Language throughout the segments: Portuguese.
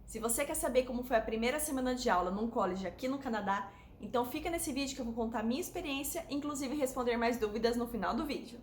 Se você quer saber como foi a primeira semana de aula num college aqui no Canadá, então fica nesse vídeo que eu vou contar a minha experiência, inclusive responder mais dúvidas no final do vídeo.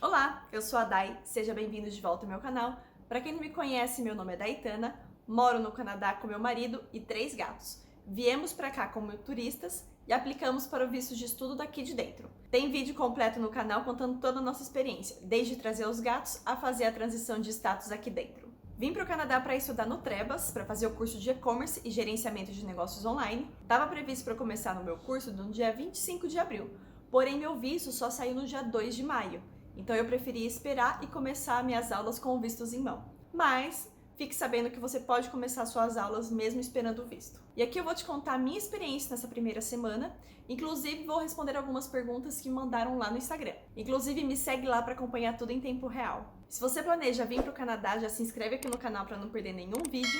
Olá, eu sou a Dai, seja bem-vindo de volta ao meu canal. Para quem não me conhece, meu nome é Daitana, moro no Canadá com meu marido e 3 gatos. Viemos para cá como turistas e aplicamos para o visto de estudo daqui de dentro. Tem vídeo completo no canal contando toda a nossa experiência, desde trazer os gatos a fazer a transição de status aqui dentro. Vim para o Canadá para estudar no Trebas, para fazer o curso de e-commerce e gerenciamento de negócios online. Estava previsto para começar no meu curso no dia 25 de abril, porém meu visto só saiu no dia 2 de maio. Então eu preferi esperar e começar minhas aulas com o vistos em mão. Mas fique sabendo que você pode começar suas aulas mesmo esperando o visto. E aqui eu vou te contar a minha experiência nessa primeira semana, inclusive vou responder algumas perguntas que me mandaram lá no Instagram. Inclusive me segue lá para acompanhar tudo em tempo real. Se você planeja vir para o Canadá, já se inscreve aqui no canal para não perder nenhum vídeo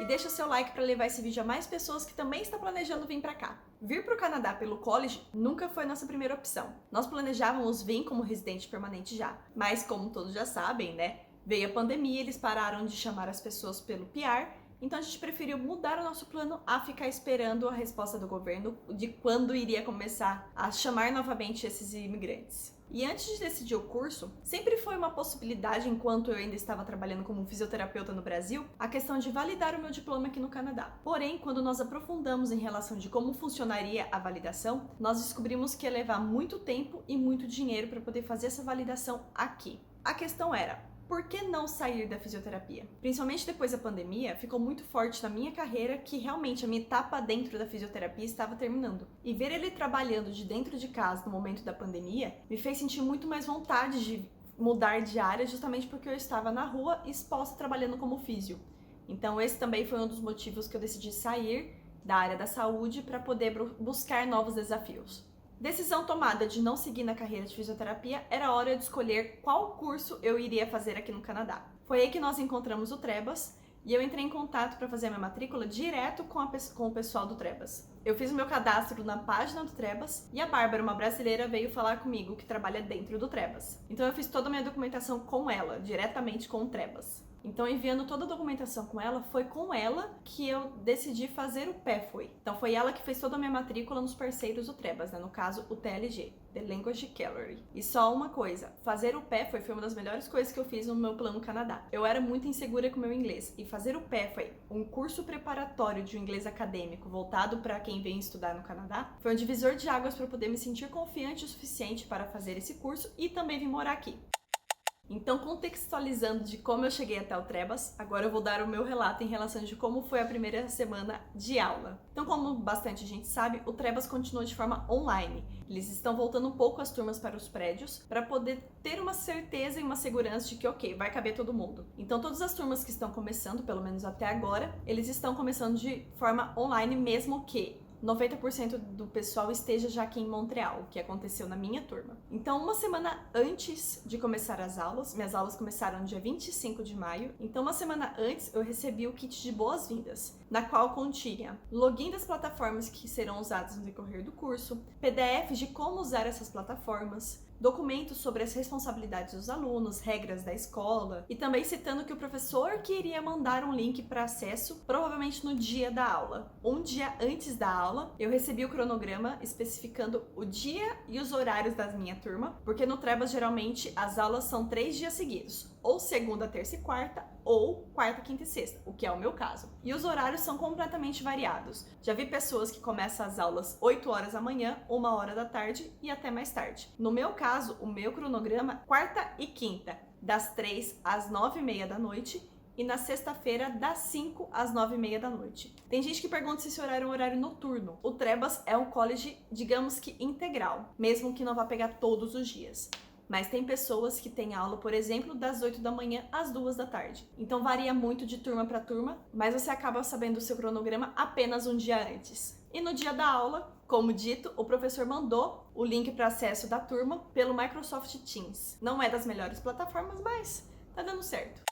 e deixa o seu like para levar esse vídeo a mais pessoas que também estão planejando vir para cá. Vir para o Canadá pelo college nunca foi nossa primeira opção. Nós planejávamos vir como residente permanente já, mas como todos já sabem, né? Veio a pandemia, eles pararam de chamar as pessoas pelo PR, então a gente preferiu mudar o nosso plano a ficar esperando a resposta do governo de quando iria começar a chamar novamente esses imigrantes. E antes de decidir o curso, sempre foi uma possibilidade, enquanto eu ainda estava trabalhando como fisioterapeuta no Brasil, a questão de validar o meu diploma aqui no Canadá. Porém, quando nós aprofundamos em relação de como funcionaria a validação, nós descobrimos que ia levar muito tempo e muito dinheiro para poder fazer essa validação aqui. A questão era: por que não sair da fisioterapia? Principalmente depois da pandemia, ficou muito forte na minha carreira que realmente a minha etapa dentro da fisioterapia estava terminando. E ver ele trabalhando de dentro de casa no momento da pandemia me fez sentir muito mais vontade de mudar de área, justamente porque eu estava na rua exposta trabalhando como físio. Então esse também foi um dos motivos que eu decidi sair da área da saúde para poder buscar novos desafios. Decisão tomada de não seguir na carreira de fisioterapia, era hora de escolher qual curso eu iria fazer aqui no Canadá. Foi aí que nós encontramos o Trebas e eu entrei em contato para fazer a minha matrícula direto com o pessoal do Trebas. Eu fiz o meu cadastro na página do Trebas e a Bárbara, uma brasileira, veio falar comigo que trabalha dentro do Trebas. Então eu fiz toda a minha documentação com ela, diretamente com o Trebas. Então, enviando toda a documentação com ela, foi com ela que eu decidi fazer o PEFWay. Então, foi ela que fez toda a minha matrícula nos parceiros do Trebas, né? No caso, o TLG, The Language Gallery. E só uma coisa, fazer o PEFWay foi uma das melhores coisas que eu fiz no meu plano Canadá. Eu era muito insegura com o meu inglês, e fazer o PEFWay, um curso preparatório de um inglês acadêmico voltado para quem vem estudar no Canadá, foi um divisor de águas para poder me sentir confiante o suficiente para fazer esse curso e também vir morar aqui. Então, contextualizando de como eu cheguei até o Trebas, agora eu vou dar o meu relato em relação de como foi a primeira semana de aula. Então, como bastante gente sabe, o Trebas continua de forma online. Eles estão voltando um pouco as turmas para os prédios para poder ter uma certeza e uma segurança de que, ok, vai caber todo mundo. Então, todas as turmas que estão começando, pelo menos até agora, eles estão começando de forma online, mesmo que 90% do pessoal esteja já aqui em Montreal, o que aconteceu na minha turma. Então, uma semana antes de começar as aulas, minhas aulas começaram no dia 25 de maio, então uma semana antes eu recebi o kit de boas-vindas, na qual continha login das plataformas que serão usadas no decorrer do curso, PDFs de como usar essas plataformas, documentos sobre as responsabilidades dos alunos, regras da escola e também citando que o professor que iria mandar um link para acesso provavelmente no dia da aula. Um dia antes da aula, eu recebi o cronograma especificando o dia e os horários da minha turma, porque no Trebas geralmente as aulas são 3 dias seguidos, ou segunda, terça e quarta, ou quarta, quinta e sexta, o que é o meu caso. E os horários são completamente variados. Já vi pessoas que começam as aulas 8 horas da manhã, 1 hora da tarde e até mais tarde. No meu caso, o meu cronograma, quarta e quinta, das 3 às 9h30 da noite, e na sexta-feira, das 5 às 9h30 da noite. Tem gente que pergunta se esse horário é um horário noturno. O Trebas é um college, digamos que integral, mesmo que não vá pegar todos os dias. Mas tem pessoas que têm aula, por exemplo, das 8 da manhã às 2 da tarde. Então varia muito de turma para turma, mas você acaba sabendo o seu cronograma apenas um dia antes. E no dia da aula, como dito, o professor mandou o link para acesso da turma pelo Microsoft Teams. Não é das melhores plataformas, mas tá dando certo.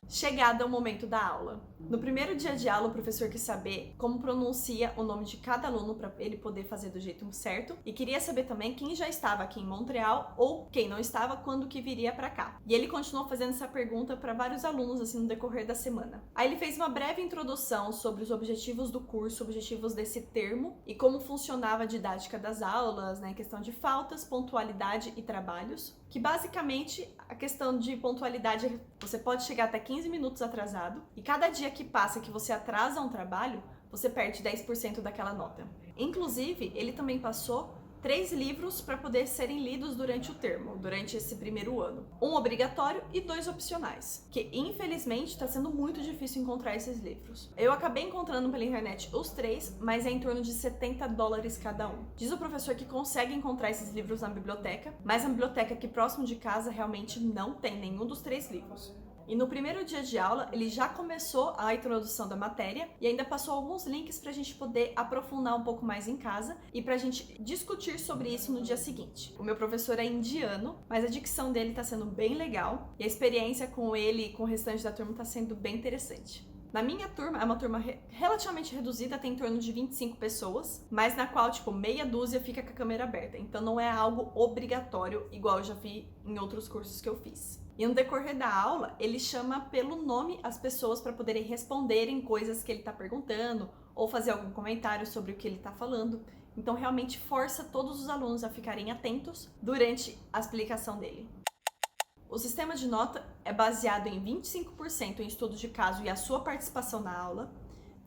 Chegada ao momento da aula. No primeiro dia de aula, o professor quis saber como pronuncia o nome de cada aluno para ele poder fazer do jeito certo e queria saber também quem já estava aqui em Montreal ou quem não estava quando que viria para cá. E ele continuou fazendo essa pergunta para vários alunos assim no decorrer da semana. Aí ele fez uma breve introdução sobre os objetivos do curso, objetivos desse termo e como funcionava a didática das aulas, né, questão de faltas, pontualidade e trabalhos. Que basicamente a questão de pontualidade, você pode chegar até 15 minutos atrasado e cada dia que passa que você atrasa um trabalho, você perde 10% daquela nota. Inclusive, ele também passou 3 livros para poder serem lidos durante o termo, durante esse primeiro ano. 1 obrigatório e 2 opcionais, que infelizmente está sendo muito difícil encontrar esses livros. Eu acabei encontrando pela internet os 3, mas é em torno de $70 cada um. Diz o professor que consegue encontrar esses livros na biblioteca, mas a biblioteca aqui próximo de casa realmente não tem nenhum dos 3 livros. E no primeiro dia de aula, ele já começou a introdução da matéria e ainda passou alguns links para a gente poder aprofundar um pouco mais em casa e para a gente discutir sobre isso no dia seguinte. O meu professor é indiano, mas a dicção dele está sendo bem legal e a experiência com ele e com o restante da turma está sendo bem interessante. Na minha turma, é uma turma relativamente reduzida, tem em torno de 25 pessoas, mas na qual, meia dúzia fica com a câmera aberta. Então não é algo obrigatório, igual eu já vi em outros cursos que eu fiz. E no decorrer da aula, ele chama pelo nome as pessoas para poderem responderem coisas que ele está perguntando ou fazer algum comentário sobre o que ele está falando. Então realmente força todos os alunos a ficarem atentos durante a explicação dele. O sistema de nota é baseado em 25% em estudo de caso e a sua participação na aula,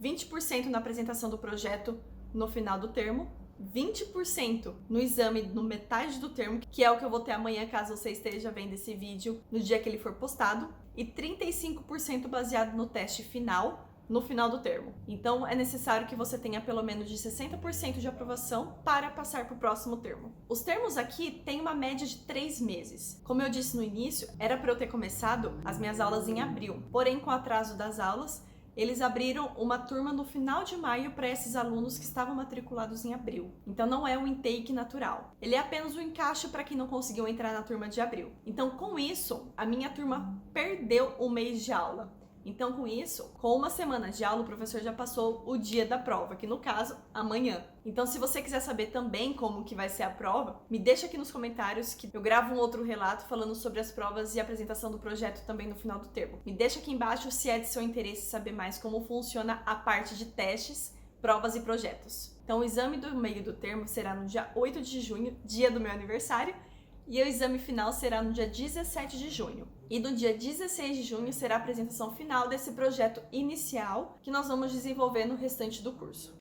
20% na apresentação do projeto no final do termo, 20% no exame no metade do termo, que é o que eu vou ter amanhã caso você esteja vendo esse vídeo no dia que ele for postado, e 35% baseado no teste final no final do termo. Então é necessário que você tenha pelo menos de 60% de aprovação para passar para o próximo termo. Os termos aqui têm uma média de 3 meses. Como eu disse no início, era para eu ter começado as minhas aulas em abril, porém com o atraso das aulas, eles abriram uma turma no final de maio para esses alunos que estavam matriculados em abril. Então não é um intake natural. Ele é apenas um encaixe para quem não conseguiu entrar na turma de abril. Então com isso, a minha turma perdeu um mês de aula. Então com isso, com uma semana de aula, o professor já passou o dia da prova, que no caso, amanhã. Então se você quiser saber também como que vai ser a prova, me deixa aqui nos comentários que eu gravo um outro relato falando sobre as provas e a apresentação do projeto também no final do termo. Me deixa aqui embaixo se é de seu interesse saber mais como funciona a parte de testes, provas e projetos. Então o exame do meio do termo será no dia 8 de junho, dia do meu aniversário, e o exame final será no dia 17 de junho. E no dia 16 de junho será a apresentação final desse projeto inicial que nós vamos desenvolver no restante do curso.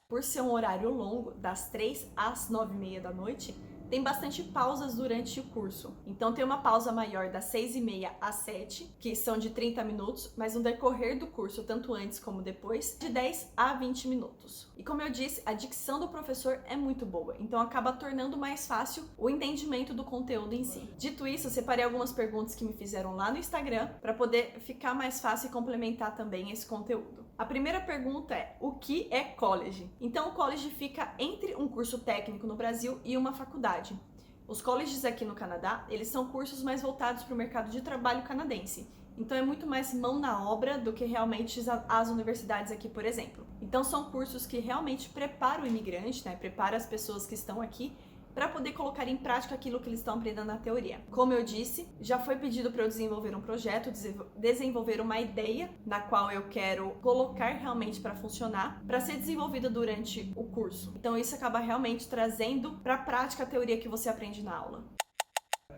Por ser um horário longo, das 3 às 9h30 da noite, tem bastante pausas durante o curso. Então tem uma pausa maior das 6h30 às 7, que são de 30 minutos, mas no decorrer do curso, tanto antes como depois, de 10 a 20 minutos. E como eu disse, a dicção do professor é muito boa, então acaba tornando mais fácil o entendimento do conteúdo em si. Dito isso, eu separei algumas perguntas que me fizeram lá no Instagram para poder ficar mais fácil e complementar também esse conteúdo. A primeira pergunta é: o que é college? Então, o college fica entre um curso técnico no Brasil e uma faculdade. Os colleges aqui no Canadá, eles são cursos mais voltados para o mercado de trabalho canadense. Então, é muito mais mão na obra do que realmente as universidades aqui, por exemplo. Então, são cursos que realmente preparam o imigrante, né? Preparam as pessoas que estão aqui para poder colocar em prática aquilo que eles estão aprendendo na teoria. Como eu disse, já foi pedido para eu desenvolver um projeto, desenvolver uma ideia na qual eu quero colocar realmente para funcionar, para ser desenvolvida durante o curso. Então isso acaba realmente trazendo para a prática a teoria que você aprende na aula.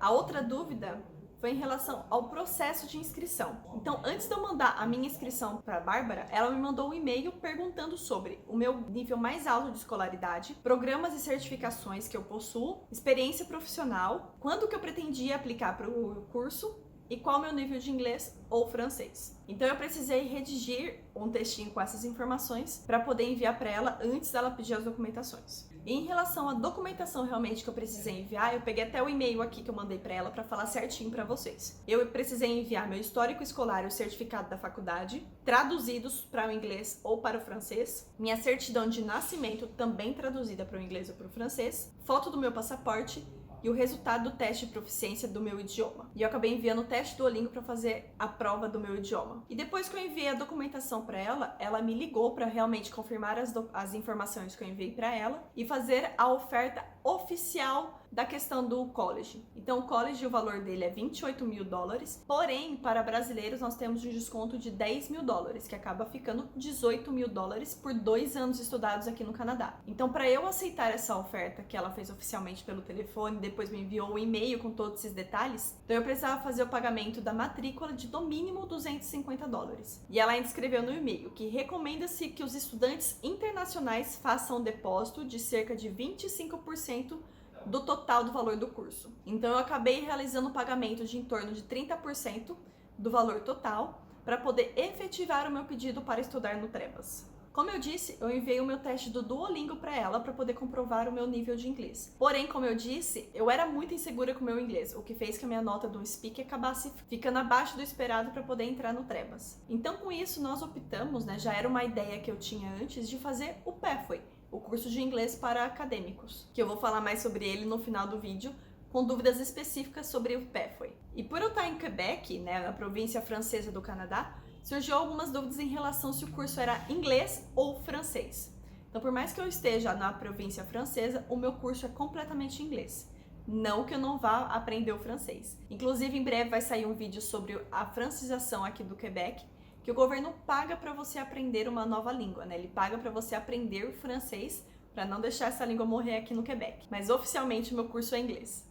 A outra dúvida foi em relação ao processo de inscrição. Então, antes de eu mandar a minha inscrição para a Bárbara, ela me mandou um e-mail perguntando sobre o meu nível mais alto de escolaridade, programas e certificações que eu possuo, experiência profissional, quando que eu pretendia aplicar para o curso e qual o meu nível de inglês ou francês. Então eu precisei redigir um textinho com essas informações para poder enviar para ela antes dela pedir as documentações. E em relação à documentação realmente que eu precisei enviar, eu peguei até o e-mail aqui que eu mandei para ela para falar certinho para vocês. Eu precisei enviar meu histórico escolar e o certificado da faculdade, traduzidos para o inglês ou para o francês, minha certidão de nascimento também traduzida para o inglês ou para o francês, foto do meu passaporte e o resultado do teste de proficiência do meu idioma. E eu acabei enviando o teste do Duolingo para fazer a prova do meu idioma. E depois que eu enviei a documentação para ela me ligou para realmente confirmar as informações que eu enviei para ela e fazer a oferta oficial da questão do college. Então, o college, o valor dele é $28 mil, porém, para brasileiros, nós temos um desconto de $10 mil, que acaba ficando $18 mil por 2 anos estudados aqui no Canadá. Então, para eu aceitar essa oferta que ela fez oficialmente pelo telefone, depois me enviou um e-mail com todos esses detalhes, então eu precisava fazer o pagamento da matrícula de no mínimo $250. E ela ainda escreveu no e-mail que recomenda-se que os estudantes internacionais façam um depósito de cerca de 25% do total do valor do curso. Então eu acabei realizando um pagamento de em torno de 30% do valor total para poder efetivar o meu pedido para estudar no Trebas. Como eu disse, eu enviei o meu teste do Duolingo para ela para poder comprovar o meu nível de inglês. Porém, como eu disse, eu era muito insegura com o meu inglês, o que fez que a minha nota do Speak acabasse ficando abaixo do esperado para poder entrar no Trebas. Então, com isso, nós optamos, já era uma ideia que eu tinha antes, de fazer o Pathway, o curso de inglês para acadêmicos, que eu vou falar mais sobre ele no final do vídeo, com dúvidas específicas sobre o Pathway. E por eu estar em Quebec, na província francesa do Canadá, surgiu algumas dúvidas em relação se o curso era inglês ou francês. Então, por mais que eu esteja na província francesa, o meu curso é completamente inglês. Não que eu não vá aprender o francês. Inclusive, em breve vai sair um vídeo sobre a francização aqui do Quebec, que o governo paga para você aprender uma nova língua, Ele paga para você aprender o francês, para não deixar essa língua morrer aqui no Quebec. Mas oficialmente o meu curso é inglês.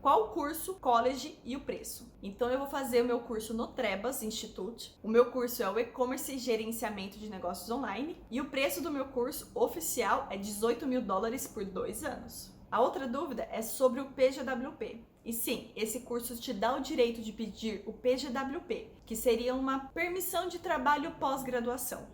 Qual o curso, college e o preço? Então eu vou fazer o meu curso no Trebas Institute. O meu curso é o E-Commerce e Gerenciamento de Negócios Online. E o preço do meu curso oficial é $18 mil por 2 anos. A outra dúvida é sobre o PGWP. E sim, esse curso te dá o direito de pedir o PGWP, que seria uma permissão de trabalho pós-graduação,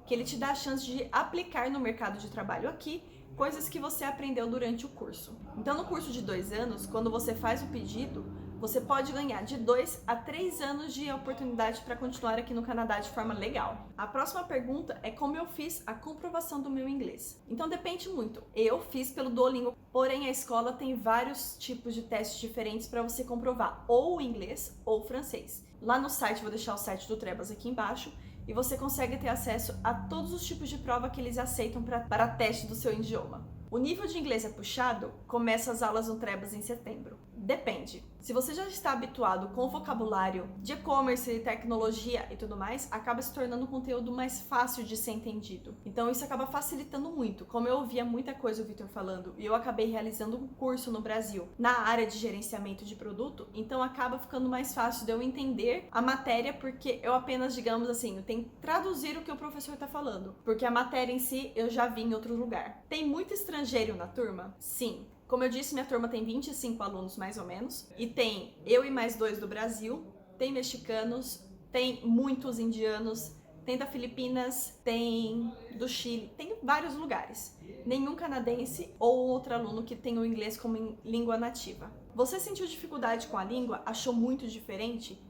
que ele te dá a chance de aplicar no mercado de trabalho aqui coisas que você aprendeu durante o curso. Então, no curso de 2 anos, quando você faz o pedido, você pode ganhar de 2 a 3 anos de oportunidade para continuar aqui no Canadá de forma legal. A próxima pergunta é como eu fiz a comprovação do meu inglês. Então depende muito. Eu fiz pelo Duolingo, porém a escola tem vários tipos de testes diferentes para você comprovar ou o inglês ou o francês. Lá no site, vou deixar o site do Trebas aqui embaixo, e você consegue ter acesso a todos os tipos de prova que eles aceitam para teste do seu idioma. O nível de inglês é puxado, começa as aulas no Trebas em setembro. Depende. Se você já está habituado com o vocabulário de e-commerce, tecnologia e tudo mais, acaba se tornando um conteúdo mais fácil de ser entendido. Então isso acaba facilitando muito. Como eu ouvia muita coisa o Victor falando e eu acabei realizando um curso no Brasil na área de gerenciamento de produto, então acaba ficando mais fácil de eu entender a matéria, porque eu apenas, digamos assim, eu tenho que traduzir o que o professor está falando, porque a matéria em si eu já vi em outro lugar. Tem muito estrangeiro na turma? Sim. Como eu disse, minha turma tem 25 alunos mais ou menos, e tem eu e mais 2 do Brasil, tem mexicanos, tem muitos indianos, tem da Filipinas, tem do Chile, tem vários lugares. Nenhum canadense ou outro aluno que tem o inglês como língua nativa. Você sentiu dificuldade com a língua? Achou muito diferente?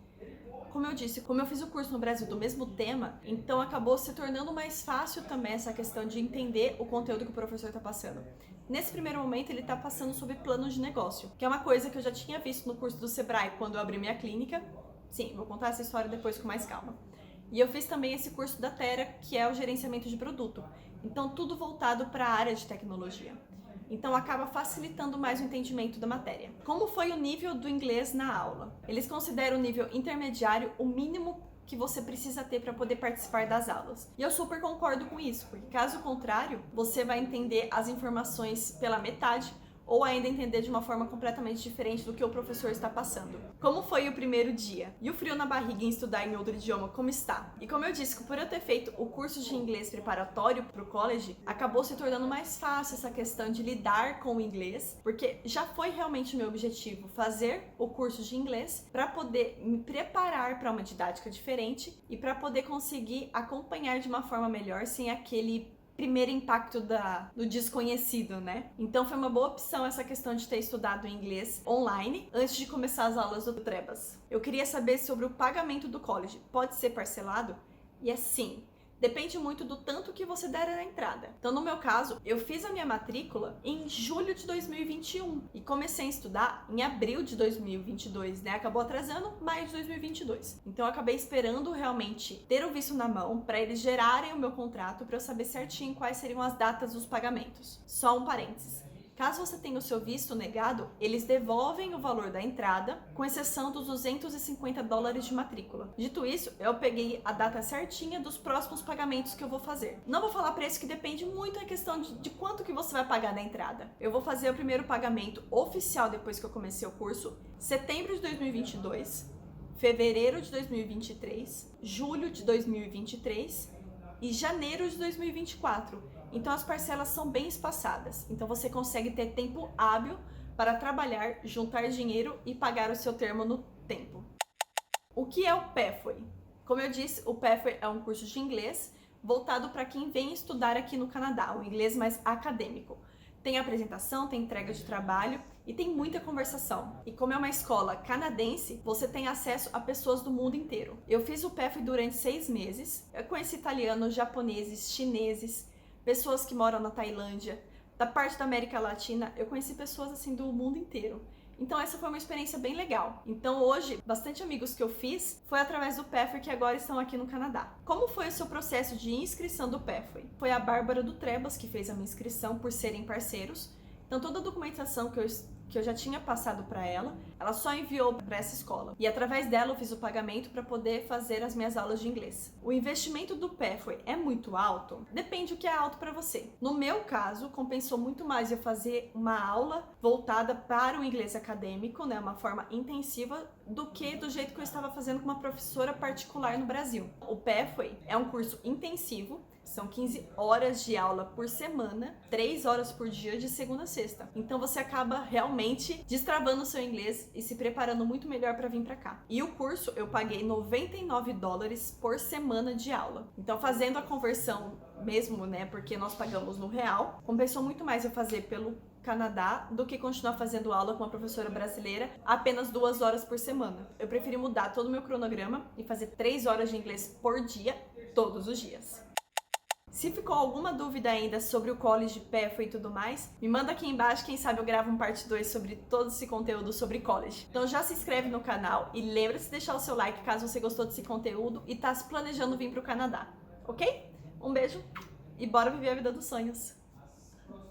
Como eu disse, como eu fiz o curso no Brasil do mesmo tema, então acabou se tornando mais fácil também essa questão de entender o conteúdo que o professor está passando. Nesse primeiro momento, ele está passando sobre plano de negócio, que é uma coisa que eu já tinha visto no curso do Sebrae quando eu abri minha clínica. Sim, vou contar essa história depois com mais calma. E eu fiz também esse curso da Terra, que é o gerenciamento de produto. Então, tudo voltado para a área de tecnologia. Então, acaba facilitando mais o entendimento da matéria. Como foi o nível do inglês na aula? Eles consideram o nível intermediário o mínimo que você precisa ter para poder participar das aulas. E eu super concordo com isso, porque caso contrário, você vai entender as informações pela metade ou ainda entender de uma forma completamente diferente do que o professor está passando. Como foi o primeiro dia? E o frio na barriga em estudar em outro idioma, como está? E como eu disse, por eu ter feito o curso de inglês preparatório para o college, acabou se tornando mais fácil essa questão de lidar com o inglês, porque já foi realmente o meu objetivo fazer o curso de inglês para poder me preparar para uma didática diferente e para poder conseguir acompanhar de uma forma melhor sem aquele primeiro impacto do desconhecido, Então foi uma boa opção essa questão de ter estudado inglês online antes de começar as aulas do Trebas. Eu queria saber sobre o pagamento do college. Pode ser parcelado? E é sim. Depende muito do tanto que você der na entrada. Então, no meu caso, eu fiz a minha matrícula em julho de 2021 e comecei a estudar em abril de 2022, né? Acabou atrasando maio de 2022. Então, eu acabei esperando realmente ter o visto na mão para eles gerarem o meu contrato para eu saber certinho quais seriam as datas dos pagamentos. Só um parênteses. Caso você tenha o seu visto negado, eles devolvem o valor da entrada, com exceção dos $250 de matrícula. Dito isso, eu peguei a data certinha dos próximos pagamentos que eu vou fazer. Não vou falar preço, que depende muito da questão de quanto que você vai pagar na entrada. Eu vou fazer o primeiro pagamento oficial depois que eu comecei o curso, setembro de 2022, fevereiro de 2023, julho de 2023 e janeiro de 2024. Então as parcelas são bem espaçadas, então você consegue ter tempo hábil para trabalhar, juntar dinheiro e pagar o seu termo no tempo. O que é o Pathway? Como eu disse, o Pathway é um curso de inglês voltado para quem vem estudar aqui no Canadá, um inglês mais acadêmico. Tem apresentação, tem entrega de trabalho e tem muita conversação. E como é uma escola canadense, você tem acesso a pessoas do mundo inteiro. Eu fiz o Pathway durante 6 meses, eu conheci italianos, japoneses, chineses, pessoas que moram na Tailândia, da parte da América Latina, eu conheci pessoas assim do mundo inteiro. Então essa foi uma experiência bem legal. Então hoje, bastante amigos que eu fiz foi através do Pathway que agora estão aqui no Canadá. Como foi o seu processo de inscrição do Pathway? Foi a Bárbara do Trebas que fez a minha inscrição por serem parceiros. Então toda a documentação que eu já tinha passado para ela só enviou para essa escola. E através dela eu fiz o pagamento para poder fazer as minhas aulas de inglês. O investimento do Pathway é muito alto? Depende do que é alto para você. No meu caso, compensou muito mais eu fazer uma aula voltada para o inglês acadêmico, né, uma forma intensiva, do que do jeito que eu estava fazendo com uma professora particular no Brasil. O Pathway é um curso intensivo. São 15 horas de aula por semana, 3 horas por dia de segunda a sexta. Então você acaba realmente destravando o seu inglês e se preparando muito melhor para vir para cá. E o curso eu paguei $99 por semana de aula. Então fazendo a conversão mesmo, né, porque nós pagamos no real, compensou muito mais eu fazer pelo Canadá do que continuar fazendo aula com uma professora brasileira apenas 2 horas por semana. Eu preferi mudar todo o meu cronograma e fazer 3 horas de inglês por dia, todos os dias. Se ficou alguma dúvida ainda sobre o college, Pathway e tudo mais, me manda aqui embaixo, quem sabe eu gravo um parte 2 sobre todo esse conteúdo sobre college. Então já se inscreve no canal e lembra-se de deixar o seu like caso você gostou desse conteúdo e tá se planejando vir pro Canadá, ok? Um beijo e bora viver a vida dos sonhos!